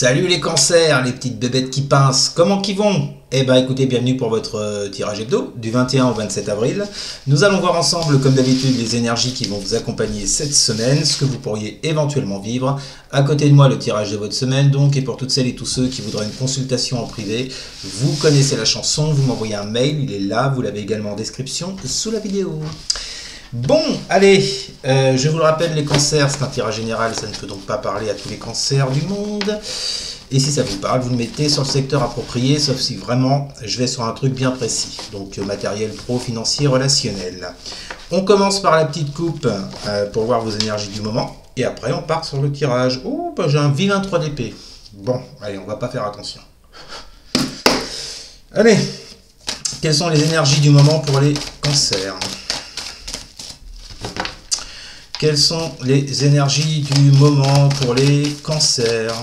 Salut les cancers, les petites bébêtes qui pincent, comment qu'ils vont? Eh ben écoutez, bienvenue pour votre tirage hebdo du 21 au 27 avril. Nous allons voir ensemble, comme d'habitude, les énergies qui vont vous accompagner cette semaine, ce que vous pourriez éventuellement vivre. À côté de moi, le tirage de votre semaine, donc, et pour toutes celles et tous ceux qui voudraient une consultation en privé, vous connaissez la chanson, vous m'envoyez un mail, il est là, vous l'avez également en description sous la vidéo. Bon, allez, je vous le rappelle, les cancers, c'est un tirage général, ça ne peut donc pas parler à tous les cancers du monde. Et si ça vous parle, vous le mettez sur le secteur approprié, sauf si vraiment je vais sur un truc bien précis. Donc matériel pro, financier, relationnel. On commence par la petite coupe pour voir vos énergies du moment. Et après, on part sur le tirage. Oh, bah, j'ai un vilain 3 d'épée. Bon, allez, on va pas faire attention. Allez, quelles sont les énergies du moment pour les cancers ? Quelles sont les énergies du moment pour les cancers?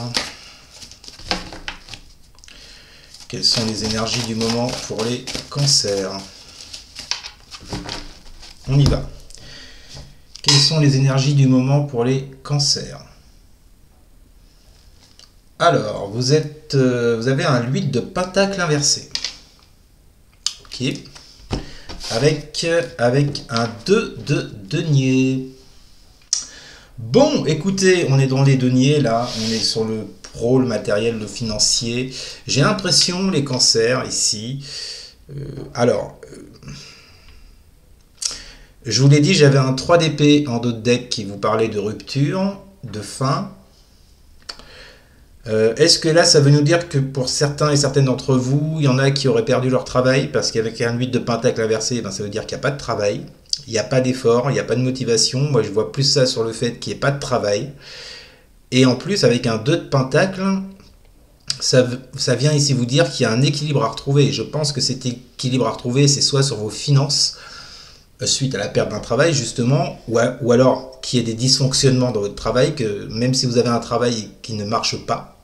Quelles sont les énergies du moment pour les cancers? On y va. Quelles sont les énergies du moment pour les cancers? Alors, vous avez un 8 de pentacle inversé. Ok. Avec un 2 de denier. Bon, écoutez, on est dans les deniers, là, on est sur le pro, le matériel, le financier. J'ai l'impression, les cancers, ici, je vous l'ai dit, j'avais un 3 d'épée en dos de deck qui vous parlait de rupture, de fin. Est-ce que là, ça veut nous dire que pour certains et certaines d'entre vous, il y en a qui auraient perdu leur travail, parce qu'avec un 8 de pentacle inversé, ben, ça veut dire qu'il n'y a pas de travail. Il n'y a pas d'effort, il n'y a pas de motivation. Moi, je vois plus ça sur le fait qu'il n'y ait pas de travail. Et en plus, avec un 2 de pentacle, ça vient ici vous dire qu'il y a un équilibre à retrouver. Et je pense que cet équilibre à retrouver, c'est soit sur vos finances, suite à la perte d'un travail, justement, ou alors qu'il y ait des dysfonctionnements dans votre travail, que même si vous avez un travail qui ne marche pas,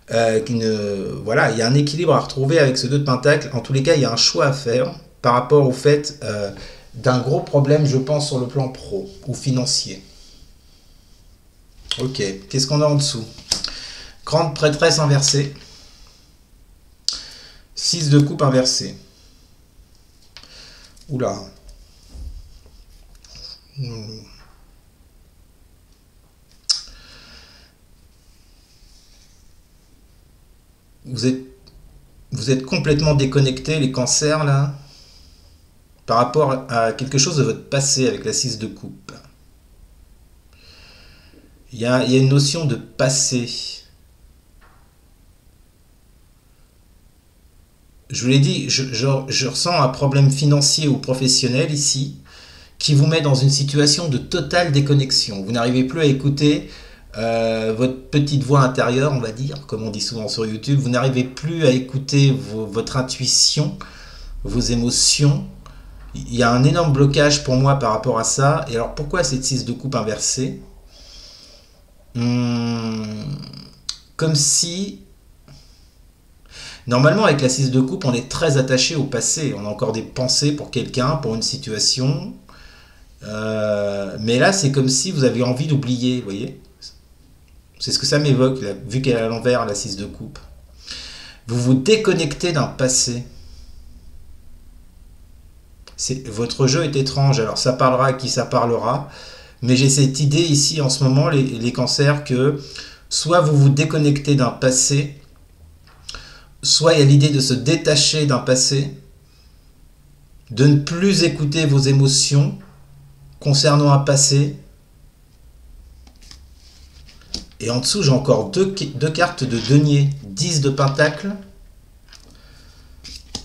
voilà, il y a un équilibre à retrouver avec ce 2 de pentacle. En tous les cas, il y a un choix à faire par rapport au fait d'un gros problème, je pense, sur le plan pro ou financier. Ok, qu'est-ce qu'on a en dessous? Grande prêtresse inversée. 6 de coupe inversée. Oula. Vous êtes complètement déconnectés, les cancers, là, par rapport à quelque chose de votre passé avec la 6 de coupe. Il y a une notion de passé. Je vous l'ai dit, je ressens un problème financier ou professionnel ici qui vous met dans une situation de totale déconnexion. Vous n'arrivez plus à écouter votre petite voix intérieure, on va dire, comme on dit souvent sur YouTube. Vous n'arrivez plus à écouter votre intuition, vos émotions. Il y a un énorme blocage pour moi par rapport à ça. Et alors pourquoi cette 6 de coupe inversée? Comme si... Normalement, avec la 6 de coupe, on est très attaché au passé. On a encore des pensées pour quelqu'un, pour une situation. Mais là, c'est comme si vous avez envie d'oublier, vous voyez? C'est ce que ça m'évoque, vu qu'elle est à l'envers, la 6 de coupe. Vous vous déconnectez d'un passé. Votre jeu est étrange, alors ça parlera à qui ça parlera. Mais j'ai cette idée ici, en ce moment, les cancers, que soit vous vous déconnectez d'un passé, soit il y a l'idée de se détacher d'un passé, de ne plus écouter vos émotions concernant un passé. Et en dessous, j'ai encore deux cartes de denier, 10 de pentacle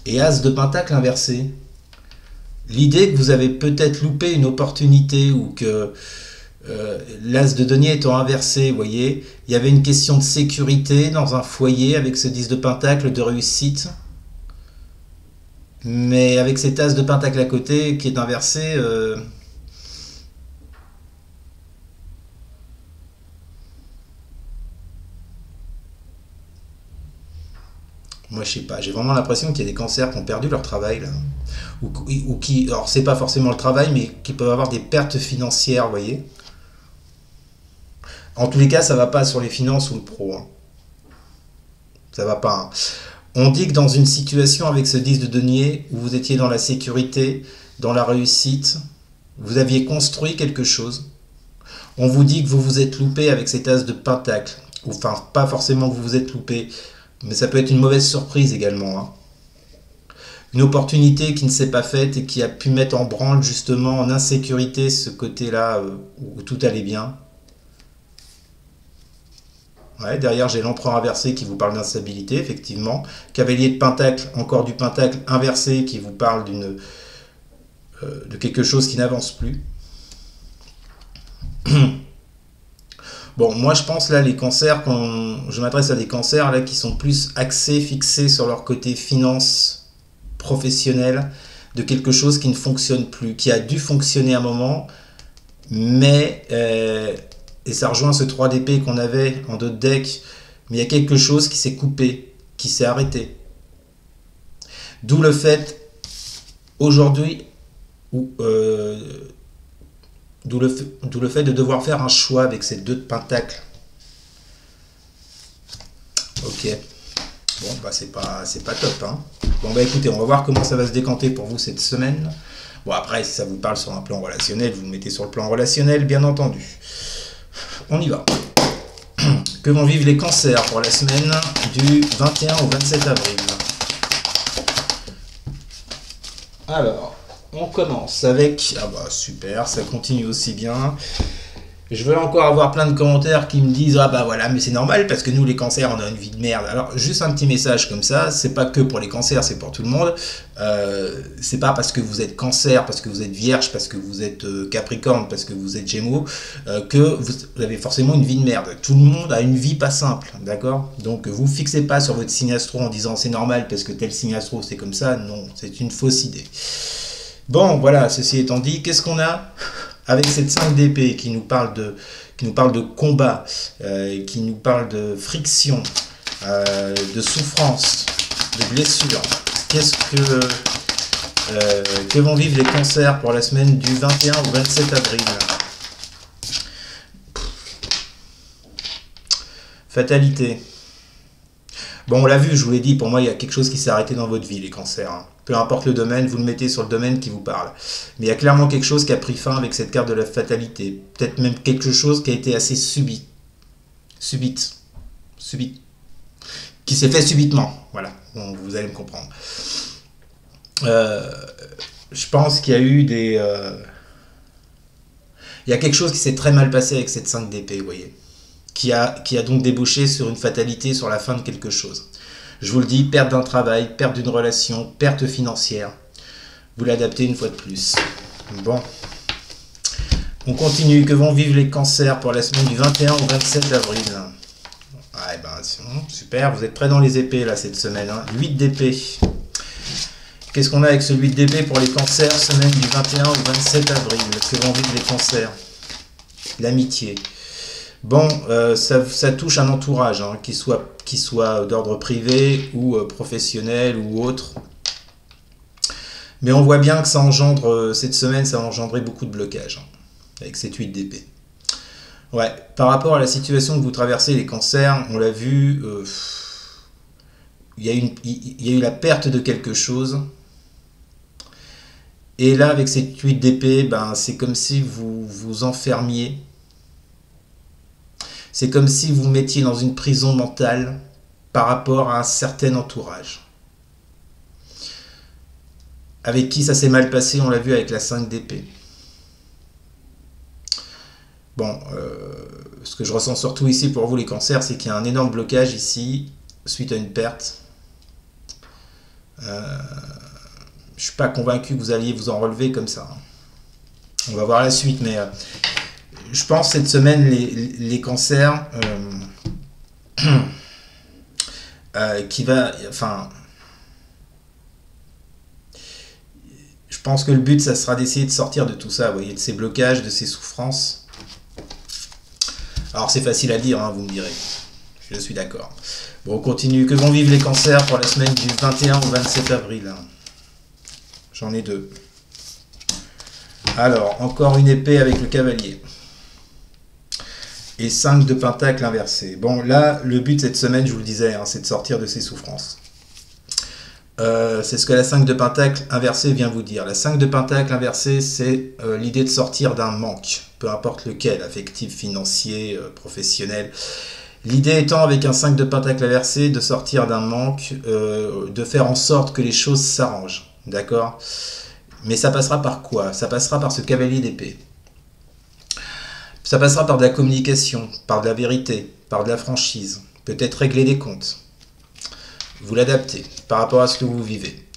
et As de pentacle inversé. L'idée que vous avez peut-être loupé une opportunité ou que l'As de denier étant inversé, vous voyez, il y avait une question de sécurité dans un foyer avec ce 10 de pentacle de réussite. Mais avec cet As de pentacle à côté qui est inversé, moi je sais pas, j'ai vraiment l'impression qu'il y a des cancers qui ont perdu leur travail là. Ou qui, alors c'est pas forcément le travail, mais qui peuvent avoir des pertes financières, vous voyez. En tous les cas, ça va pas sur les finances ou le pro. Hein. Ça va pas. Hein. On dit que dans une situation avec ce 10 de denier, où vous étiez dans la sécurité, dans la réussite, vous aviez construit quelque chose. On vous dit que vous vous êtes loupé avec cet as de pentacle. Enfin, pas forcément que vous vous êtes loupé, mais ça peut être une mauvaise surprise également. Hein. Une opportunité qui ne s'est pas faite et qui a pu mettre en branle justement en insécurité ce côté-là où tout allait bien. Ouais, derrière j'ai l'empereur inversé qui vous parle d'instabilité, effectivement. Cavalier de pentacle, encore du pentacle inversé qui vous parle de quelque chose qui n'avance plus. Bon, moi je pense là les cancers, quand je m'adresse à des cancers là qui sont plus axés, fixés sur leur côté finance professionnelle, de quelque chose qui ne fonctionne plus, qui a dû fonctionner à un moment, mais et ça rejoint ce 3 d'épée qu'on avait en dos de deck, mais il y a quelque chose qui s'est coupé, qui s'est arrêté. D'où le fait, aujourd'hui, d'où le fait de devoir faire un choix avec ces 2 de pentacle. Ok. Bon, bah c'est pas top. Hein. Bon, bah écoutez, on va voir comment ça va se décanter pour vous cette semaine. Bon, après, si ça vous parle sur un plan relationnel, vous le mettez sur le plan relationnel, bien entendu. On y va. Que vont vivre les cancers pour la semaine du 21 au 27 avril. Alors, on commence avec... Ah bah super, ça continue aussi bien. Je veux encore avoir plein de commentaires qui me disent « Ah bah voilà, mais c'est normal parce que nous les cancers on a une vie de merde. » Alors juste un petit message comme ça, c'est pas que pour les cancers, c'est pour tout le monde. C'est pas parce que vous êtes cancer, parce que vous êtes vierge, parce que vous êtes capricorne, parce que vous êtes gémeaux, que vous avez forcément une vie de merde. Tout le monde a une vie pas simple, d'accord? Donc vous fixez pas sur votre signe astro en disant « C'est normal parce que tel signe astro c'est comme ça ». Non, c'est une fausse idée. Bon, voilà, ceci étant dit, qu'est-ce qu'on a avec cette 5 d'épée qui nous parle de combat, qui nous parle de friction, de souffrance, de blessure. Que vont vivre les cancers pour la semaine du 21 au 27 avril? Fatalité. Bon, on l'a vu, je vous l'ai dit, pour moi, il y a quelque chose qui s'est arrêté dans votre vie, les cancers. Hein. Peu importe le domaine, vous le mettez sur le domaine qui vous parle. Mais il y a clairement quelque chose qui a pris fin avec cette carte de la fatalité. Peut-être même quelque chose qui a été assez subit. Subite. Qui s'est fait subitement. Voilà, bon, vous allez me comprendre. Je pense qu'il y a eu des... Il y a quelque chose qui s'est très mal passé avec cette 5 d'épée, vous voyez. Qui a donc débouché sur une fatalité, sur la fin de quelque chose. Je vous le dis, perte d'un travail, perte d'une relation, perte financière. Vous l'adaptez une fois de plus. Bon. On continue. Que vont vivre les cancers pour la semaine du 21 au 27 avril? Ouais, ben, super. Vous êtes prêts dans les épées, là, cette semaine. Hein. 8 d'épée. Qu'est-ce qu'on a avec ce 8 d'épée pour les cancers, semaine du 21 au 27 avril? Que vont vivre les cancers? L'amitié. Bon, ça touche un entourage, hein, qui soit d'ordre privé ou professionnel ou autre. Mais on voit bien que ça engendre, cette semaine, ça a engendré beaucoup de blocages, hein, avec cette 8 d'épée. Ouais, par rapport à la situation que vous traversez, les cancers, on l'a vu, il y a eu la perte de quelque chose. Et là, avec cette 8 d'épée, ben, c'est comme si vous vous enfermiez. C'est comme si vous mettiez dans une prison mentale par rapport à un certain entourage. Avec qui ça s'est mal passé, on l'a vu avec la 5 d'épée. Bon, ce que je ressens surtout ici pour vous les cancers, c'est qu'il y a un énorme blocage ici, suite à une perte. Je ne suis pas convaincu que vous alliez vous en relever comme ça. On va voir la suite, mais... je pense cette semaine, les cancers, je pense que le but, ça sera d'essayer de sortir de tout ça, vous voyez, de ces blocages, de ces souffrances. Alors, c'est facile à dire, hein, vous me direz. Je suis d'accord. Bon, on continue. Que vont vivre les cancers pour la semaine du 21 au 27 avril? J'en ai 2. Alors, encore une épée avec le cavalier. et 5 de pentacle inversé. Bon, là, le but cette semaine, je vous le disais, hein, c'est de sortir de ces souffrances. C'est ce que la 5 de pentacle inversé vient vous dire. La 5 de pentacle inversé, c'est l'idée de sortir d'un manque, peu importe lequel, affectif, financier, professionnel. L'idée étant, avec un 5 de pentacle inversé, de sortir d'un manque, de faire en sorte que les choses s'arrangent. D'accord? Mais ça passera par quoi? Ça passera par ce cavalier d'épée. Ça passera par de la communication, par de la vérité, par de la franchise. Peut-être régler des comptes. Vous l'adaptez par rapport à ce que vous vivez.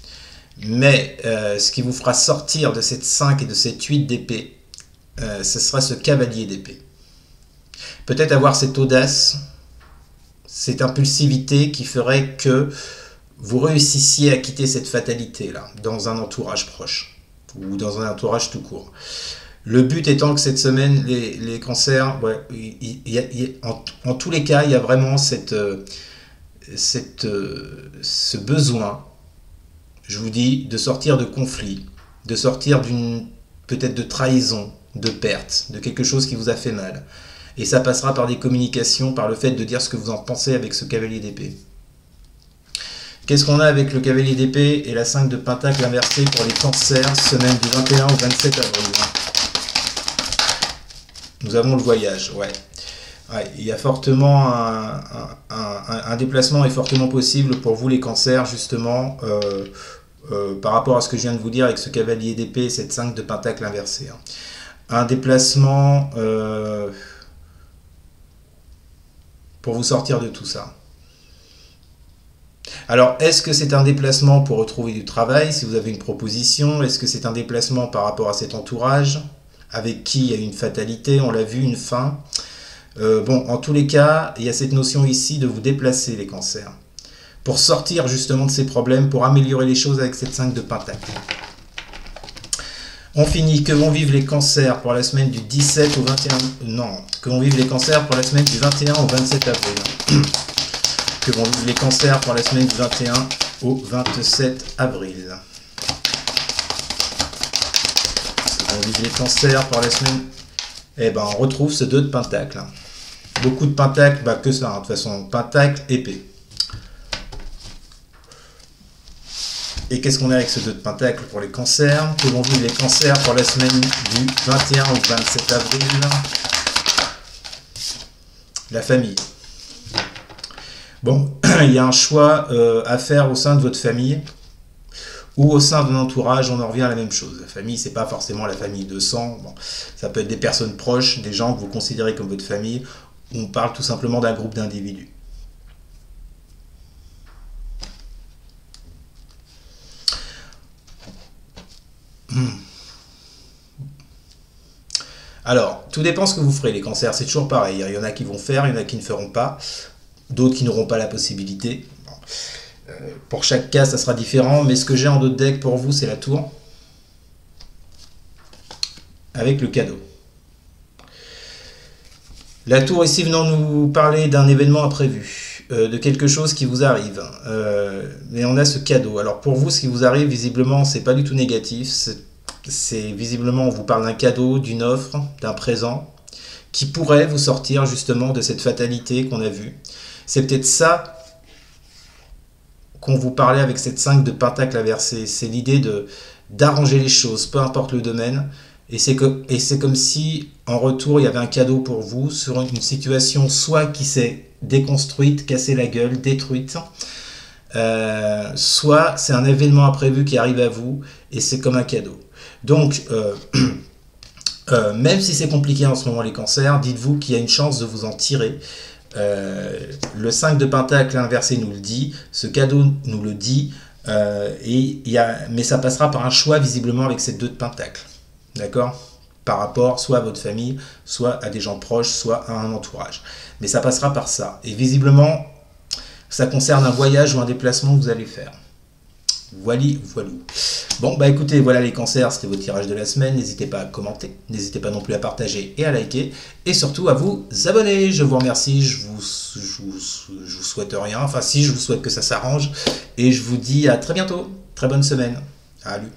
Mais ce qui vous fera sortir de cette 5 et de cette 8 d'épée, ce sera ce cavalier d'épée. Peut-être avoir cette audace, cette impulsivité qui ferait que vous réussissiez à quitter cette fatalité-là, dans un entourage proche, ou dans un entourage tout court. Le but étant que cette semaine, les cancers, ouais, en tous les cas, il y a vraiment ce besoin, je vous dis, de sortir de conflits, de sortir peut-être de trahison, de perte, de quelque chose qui vous a fait mal. Et ça passera par des communications, par le fait de dire ce que vous en pensez avec ce cavalier d'épée. Qu'est-ce qu'on a avec le cavalier d'épée et la 5 de pentacle inversée pour les cancers, semaine du 21 au 27 avril? Nous avons le voyage, ouais. Ouais, il y a fortement un déplacement est fortement possible pour vous les cancers, justement, par rapport à ce que je viens de vous dire avec ce cavalier d'épée et cette 5 de pentacle inversée. Hein. Un déplacement pour vous sortir de tout ça. Alors, est-ce que c'est un déplacement pour retrouver du travail, si vous avez une proposition? Est-ce que c'est un déplacement par rapport à cet entourage, avec qui il y a une fatalité, on l'a vu, une fin? Bon, en tous les cas, il y a cette notion ici de vous déplacer, les cancers, pour sortir justement de ces problèmes, pour améliorer les choses avec cette 5 de pentacle. On finit. Que vont vivre les cancers pour la semaine du 17 au 21... Non, que vont vivre les cancers pour la semaine du 21 au 27 avril. Que vont vivre les cancers pour la semaine du 21 au 27 avril. Que vont vivre les cancers pour la semaine... Eh ben, on retrouve ce 2 de pentacle. Beaucoup de pentacles, bah que ça, hein, de toute façon, pentacle, épée. Et qu'est-ce qu'on a avec ce 2 de pentacle pour les cancers? Que vont vivre les cancers pour la semaine du 21 au 27 avril? La famille. Bon, il y a un choix à faire au sein de votre famille ou au sein d'un entourage, on en revient à la même chose. La famille, c'est pas forcément la famille de sang. Bon, ça peut être des personnes proches, des gens que vous considérez comme votre famille. On parle tout simplement d'un groupe d'individus. Alors, tout dépend ce que vous ferez, les cancers, c'est toujours pareil. Il y en a qui vont faire, il y en a qui ne feront pas, d'autres qui n'auront pas la possibilité. Bon. Pour chaque cas, ça sera différent, mais ce que j'ai en d'autres decks pour vous, c'est la tour, avec le cadeau. La tour ici venant nous parler d'un événement imprévu, de quelque chose qui vous arrive, mais on a ce cadeau. Alors pour vous, ce qui vous arrive, visiblement, c'est pas du tout négatif, c'est visiblement, on vous parle d'un cadeau, d'une offre, d'un présent, qui pourrait vous sortir justement de cette fatalité qu'on a vue. C'est peut-être ça qu'on vous parlait avec cette 5 de pentacle inversé, c'est l'idée d'arranger les choses, peu importe le domaine, et c'est comme si, en retour, il y avait un cadeau pour vous sur une situation soit qui s'est déconstruite, cassée la gueule, détruite, soit c'est un événement imprévu qui arrive à vous, et c'est comme un cadeau. Donc, même si c'est compliqué en ce moment les cancers, dites-vous qu'il y a une chance de vous en tirer. Le 5 de pentacle inversé nous le dit, ce cadeau nous le dit, mais ça passera par un choix visiblement avec ces 2 de pentacle. D'accord? Par rapport soit à votre famille, soit à des gens proches, soit à un entourage. Mais ça passera par ça. Et visiblement, ça concerne un voyage ou un déplacement que vous allez faire. Voilou. Bon, bah écoutez, voilà les cancers, c'était votre tirage de la semaine. N'hésitez pas à commenter, n'hésitez pas non plus à partager et à liker. Et surtout à vous abonner. Je vous remercie, je vous souhaite rien. Enfin si, je vous souhaite que ça s'arrange. Et je vous dis à très bientôt. Très bonne semaine. Salut.